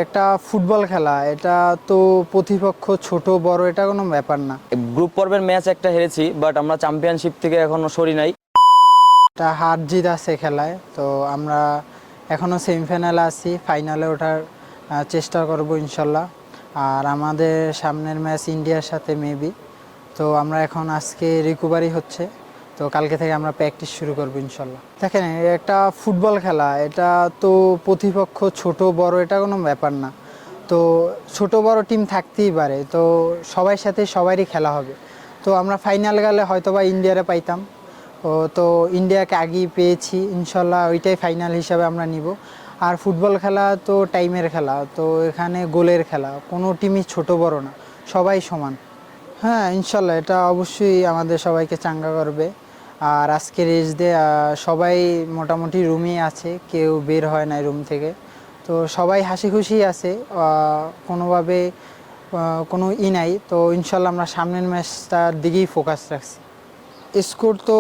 একটা ফুটবল খেলা, এটা তো প্রতিপক্ষ ছোট বড় এটা কোনো ব্যাপার না। গ্রুপ পর্বের ম্যাচ একটা হেরেছি, বাট আমরা চ্যাম্পিয়নশিপ থেকে এখনো সরি নাই। এটা হার জিত আছে খেলায়, তো আমরা এখনও সেমিফাইনালে আছি, ফাইনালে ওঠার চেষ্টা করব ইনশাল্লাহ। আর আমাদের সামনের ম্যাচ ইন্ডিয়ার সাথে মেবি, তো আমরা এখন আজকে রিকভারি হচ্ছে, তো কালকে থেকে আমরা প্র্যাকটিস শুরু করবো ইনশাল্লাহ। দেখেন, একটা ফুটবল খেলা, এটা তো প্রতিপক্ষ ছোট বড় এটা কোনো ব্যাপার না। তো ছোট বড় টিম থাকতেই পারে, তো সবার সাথে সবারই খেলা হবে। তো আমরা ফাইনাল গেলে হয়তো বা ইন্ডিয়ারে পাইতাম, তো ইন্ডিয়াকে আগেই পেয়েছি ইনশাল্লাহ, ওইটাই ফাইনাল হিসাবে আমরা নিব। আর ফুটবল খেলা তো টাইমের খেলা, তো এখানে গোলের খেলা, কোনো টিমই ছোট বড় না, সবাই সমান। হ্যাঁ, ইনশাল্লাহ এটা অবশ্যই আমাদের সবাইকে চাঙ্গা করবে। আর আজকে রেস্ট দিয়ে সবাই মোটামুটি রুমেই আছে, কেউ বের হয় না রুম থেকে, তো সবাই হাসি খুশি আছে, কোনোভাবে কোনো নাই। তো ইনশাল্লাহ আমরা সামনের ম্যাচটার দিকেই ফোকাস রাখছি। স্কোর তো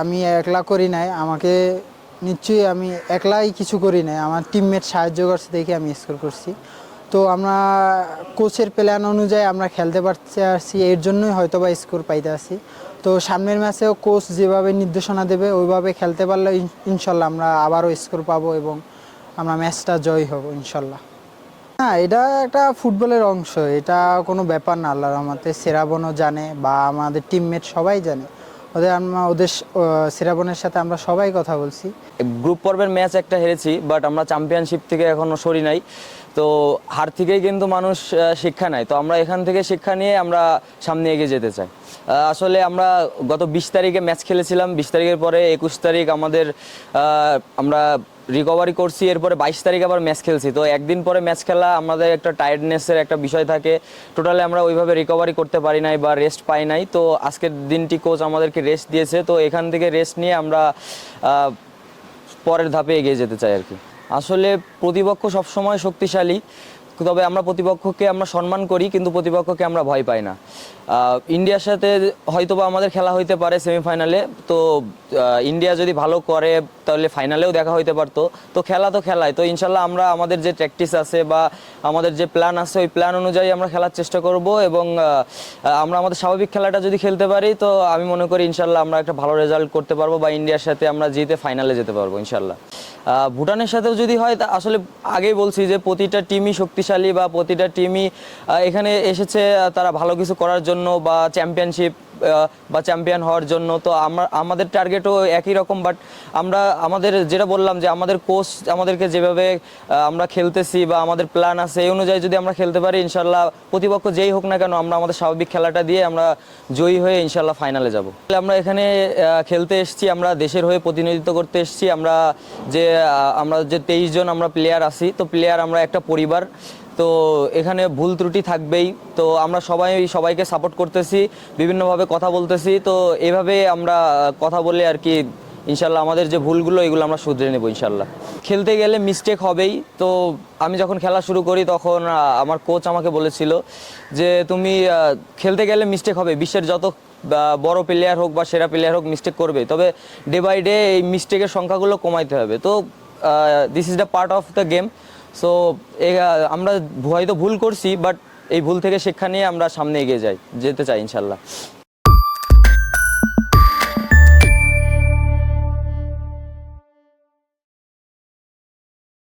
আমি একলা করি নাই, আমাকে নিশ্চয়ই আমি একলাই কিছু করি নাই, আমার টিমমেট সাহায্য করছে দেখে আমি স্কোর করছি। তো আমরা কোচের প্ল্যান অনুযায়ী আমরা খেলতে পারছি, এর জন্যই হয়তো বা স্কোর পাইতে আসি। তো সামনের ম্যাচেও কোচ যেভাবে নির্দেশনা দেবে ওইভাবে খেলতে পারলে ইনশাল্লাহ আমরা আবারও স্কোর পাবো এবং আমরা ম্যাচটা জয় হব ইনশাল্লাহ। হ্যাঁ, এটা একটা ফুটবলের অংশ, এটা কোনো ব্যাপার না। আল্লাহর রহমতে সেরাবনও জানে বা আমাদের টিমমেট সবাই জানে, ওদের সেরাবনের সাথে আমরা সবাই কথা বলছি। গ্রুপ পর্বের ম্যাচ একটা হেরেছি, বাট আমরা চ্যাম্পিয়নশিপ থেকে এখনো সরি নাই। তো হার থেকেই কিন্তু মানুষ শিক্ষা নেয়, তো আমরা এখান থেকে শিক্ষা নিয়ে আমরা সামনে এগিয়ে যেতে চাই। আসলে আমরা গত 20 তারিখে ম্যাচ খেলেছিলাম, 20 তারিখের পরে 21 তারিখ আমাদের আমরা রিকভারি করছি, এরপরে 22 তারিখ আবার ম্যাচ খেলছি। তো একদিন পরে ম্যাচ খেলা আমাদের একটা টায়ার্ডনেসের একটা বিষয় থাকে, টোটালি আমরা ওইভাবে রিকভারি করতে পারি নাই বা রেস্ট পাই নাই। তো আজকের দিনটি কোচ আমাদেরকে রেস্ট দিয়েছে, তো এখান থেকে রেস্ট নিয়ে আমরা পরের ধাপে এগিয়ে যেতে চাই আর কি। আসলে প্রতিপক্ষ সবসময় শক্তিশালী, তবে আমরা প্রতিপক্ষকে আমরা সম্মান করি, কিন্তু প্রতিপক্ষকে আমরা ভয় পাই না। ইন্ডিয়ার সাথে হয়তোবা আমাদের খেলা হইতে পারে সেমিফাইনালে, তো ইন্ডিয়া যদি ভালো করে তাহলে ফাইনালেও দেখা হইতে পারতো। তো খেলা তো খেলায়, তো ইনশাল্লাহ আমরা আমাদের যে প্র্যাকটিস আছে বা আমাদের যে প্ল্যান আছে ওই প্ল্যান অনুযায়ী আমরা খেলার চেষ্টা করব, এবং আমরা আমাদের স্বাভাবিক খেলাটা যদি খেলতে পারি তো আমি মনে করি ইনশাল্লাহ আমরা একটা ভালো রেজাল্ট করতে পারবো বা ইন্ডিয়ার সাথে আমরা জিতে ফাইনালে যেতে পারবো ইনশাল্লাহ। ভুটানের সাথেও যদি হয়, তা আসলে আগেই বলছি যে প্রতিটা টিমই শক্তিশালী বা প্রতিটা টিমই এখানে এসেছে তারা ভালো কিছু করার জন্য বা চ্যাম্পিয়নশিপ বা চ্যাম্পিয়ন হওয়ার জন্য। তো আমাদের টার্গেটও একই রকম, বাট আমরা আমাদের যেটা বললাম যে আমাদের কোচ আমাদেরকে যেভাবে আমরা খেলতেছি বা আমাদের প্ল্যান আছে এই অনুযায়ী যদি আমরা খেলতে পারি ইনশাল্লাহ প্রতিপক্ষ যেই হোক না কেন আমরা আমাদের স্বাভাবিক খেলাটা দিয়ে আমরা জয়ী হয়ে ইনশাল্লাহ ফাইনালে যাব। আমরা এখানে খেলতে এসেছি, আমরা দেশের হয়ে প্রতিনিধিত্ব করতে এসেছি। আমরা যে 23 জন আমরা প্লেয়ার আছি, তো প্লেয়ার আমরা একটা পরিবার, তো এখানে ভুল ত্রুটি থাকবেই। তো আমরা সবাইকে সাপোর্ট করতেছি, বিভিন্নভাবে কথা বলতেছি, তো এভাবে আমরা কথা বলে আর কি ইনশাল্লাহ আমাদের যে ভুলগুলো এগুলো আমরা শুধরে নেব ইনশাল্লাহ। খেলতে গেলে মিস্টেক হবেই, তো আমি যখন খেলা শুরু করি তখন আমার কোচ আমাকে বলেছিল যে তুমি খেলতে গেলে মিস্টেক হবে, বিশ্বের যত বড় প্লেয়ার হোক বা সেরা প্লেয়ার হোক মিস্টেক করবে, তবে ডে বাই ডে এই মিস্টেকের সংখ্যাগুলো কমাইতে হবে। তো this is the part of the game. So আমরা হয়তো ভুল করছি, বাট এই ভুল থেকে শিক্ষা নিয়ে আমরা সামনে এগিয়ে যেতে চাই ইনশাল্লাহ।